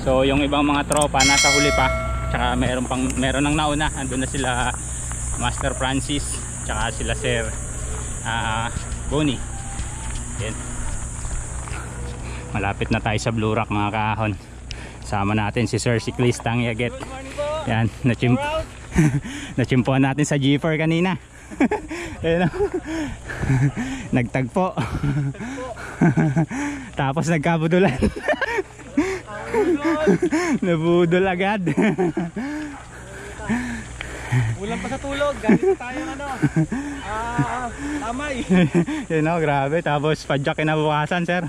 So yung ibang mga tropa nasa huli pa, tsaka meron nang nauna, andun na sila Master Francis, tsaka sila Sir Bonnie. Yan. Malapit na tayo sa Blue Rock mga kaahon. Sama natin si Sir Cyclistang Yaget. Yan, nachimpuan natin sa G4 kanina. Ayun, nagtagpo. Tapos nagkabudulan. Nabudol agad. Ulang pa sa tulog, galit na tayo tamay. Yun o, grabe. Tapos padyak kinabukasan, sir.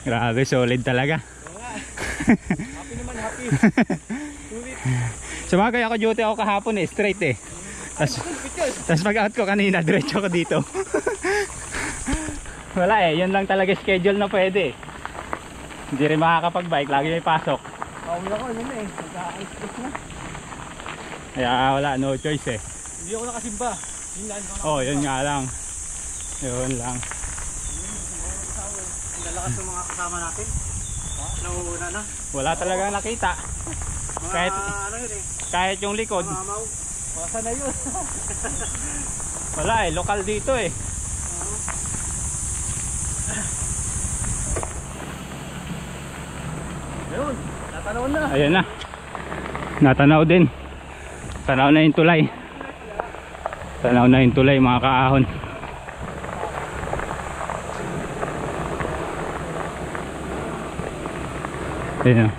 Grabe, solid talaga. Happy naman, happy. Sulit. Sumagay ako duty ako kahapon straight Tapos pag out ko kanina, diretso ko dito. Wala yun lang talaga schedule na pwede. Hindi rin makakapag-bike, lagi may pasok. Wala ko, yun nagka-ice na. Kaya wala, no choice Hindi ako nakasimba. Yun nga lang. Yun lang. Lalakas ng mga kasama natin. Nauuna na. Wala talaga nakita. Kahit yung likod. Masa na yun. Wala lokal dito Ayun, natanaw na. Ayan na. Natanaw din. Tanaw na yung tulay. Tanaw na yung tulay mga kaahon. Ayan na.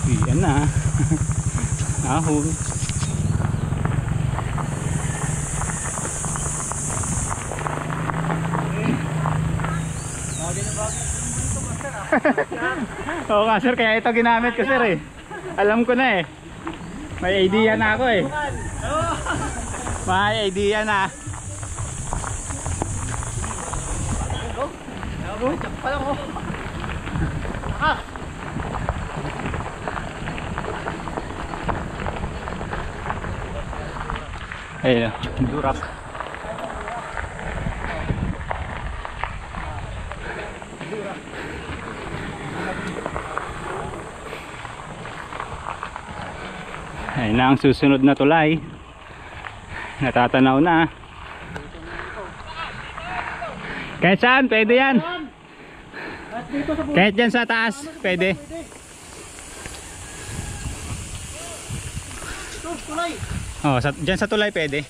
Ayan na. Ahon. Oo nga sir, kaya ito ginamit ko sir Alam ko na may idea na ako May idea na. Ayun Durak. Ayun na ang susunod na tulay. Natatanaw na. Kahit saan, pwede yan. Kahit dyan sa taas, pwede. Dyan sa tulay pwede.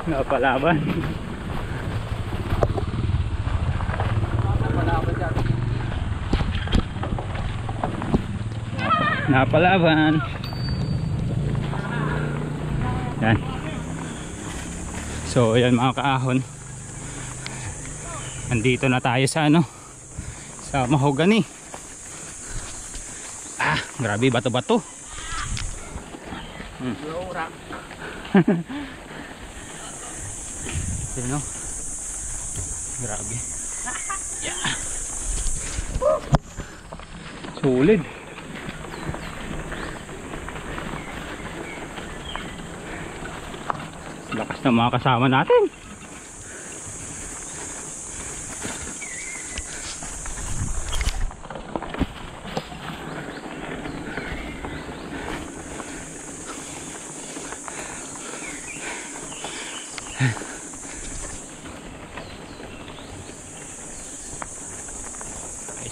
Napalaban. Napalaban. Yan. So yan mga kaahon. Andito na tayo sa sa mahogany. Grabe bato-bato. Grabe. Yeah. Solid. Lakas ng mga kasama natin.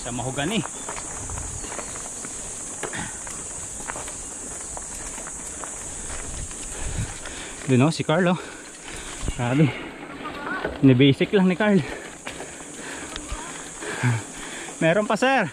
Sa mahogany. Doon si Carl Grabe. Ni-basic lang ni Carl. Meron pa sir.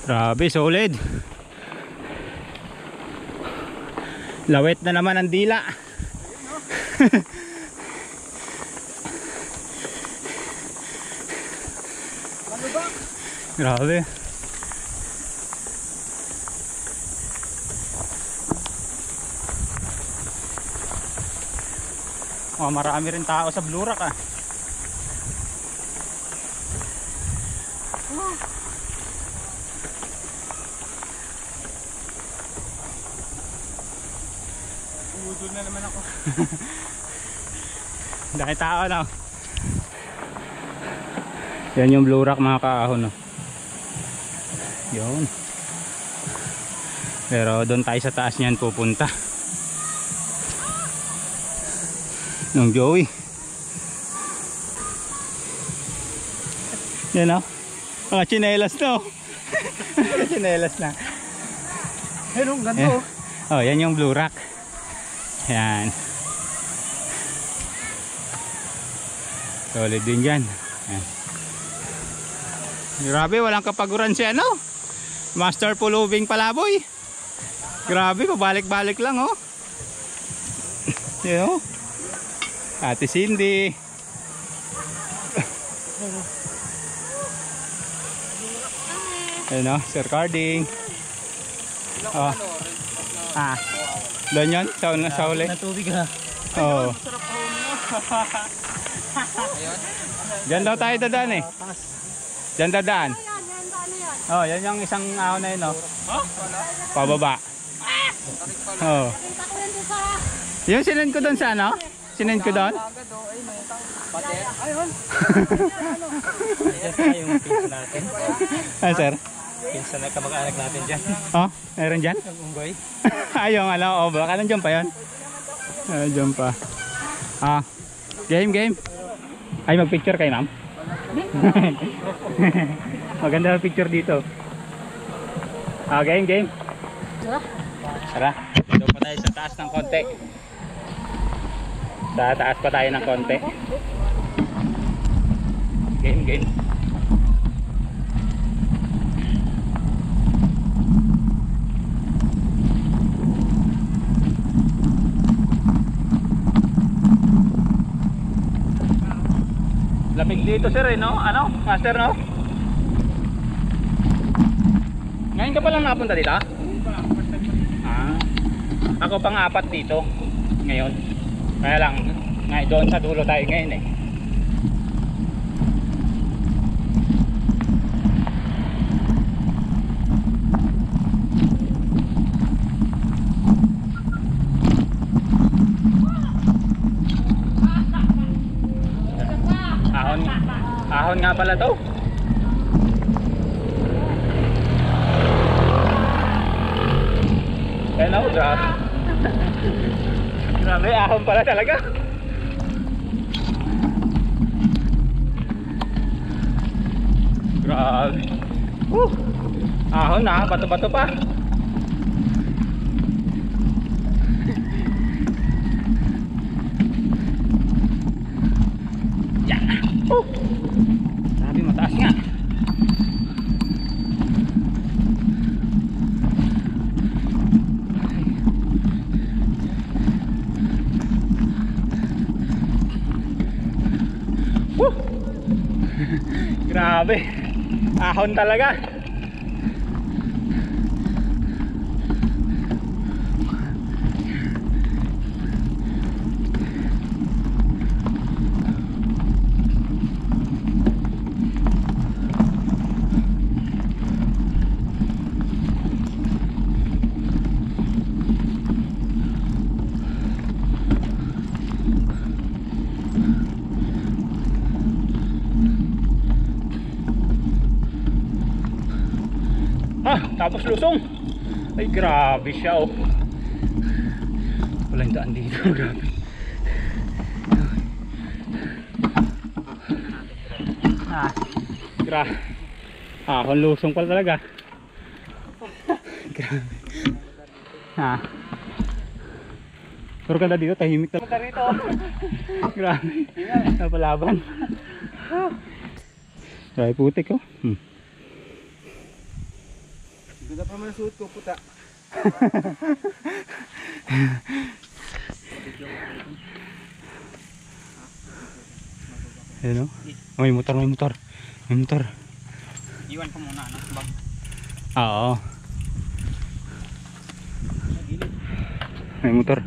Grabe, solid. Lawet na naman ang dila. Grabe. Oh, marami rin tao sa Blue Rock ah. Udol na naman ako. Dahil tao no. Yan yung Blue Rock mga kaahon no. Yun. Pero doon tayo sa taas niyan pupunta. Nung Joey. Yan o. Mga chinelas to. Chinelas na. Yan ang ganda oh. Oh, yan yung Blue Rock. Yan. Solid din dyan. Yan. Grabe, walang kapaguran si ano. Master Pulubing Palaboy. Grabe, pabalik-balik lang oh. Yan oh. Ate Cindy. Ayun o, Sir Carding. Oh. Ah. Doon yun? Sa uli? Natubig ha. Oo. Diyan daw tayo dadaan eh. Diyan dadaan. Oh, yan yung isang ahon na yun o. Pababa. Oh. Yung sinend ko doon sa ano? Sinend ko doon? Ayun. Yan yung pinsa natin. Ah, sir? Pinsa na kamag-anak natin dyan. Oh, meron dyan? Ang unggoy. Ayong ano, oh, baka nandiyan pa yun. Nandiyan pa. Ah, game. Ay, mag-picture kayo, ma'am? Maganda ang picture dito. Ah, game. Tara. Doon pa tayo sa taas ng konti. Sa taas pa tayo ng konti. Game. Lamig dito sir eh, no? Ano? Master, no? Ngayon ka pa lang napunta dito? Ah, ako pang-apat dito ngayon. Kaya lang, doon sa dulo tayo ngayon eh. Ahon nga pala to. Hello, grabe. Grabe, ahon pala talaga. Grabe. Ahon na, bato-bato pa. Yeah. Sabi mataas nga. Grabe. Ahon talaga. Tapos lusong. Ay grabe siya oh. Walang daan dito. Grabe. Grabe. Kung lusong pala talaga. Grabe. Pero ganda dito, tahimik talaga rito. Grabe. Napalaban. Grabe putik oh. Ganda pa man suot ko, puta. Ayan o. May motor, may motor. May motor. Iwan ko muna, ano? Bag. Oo. May motor.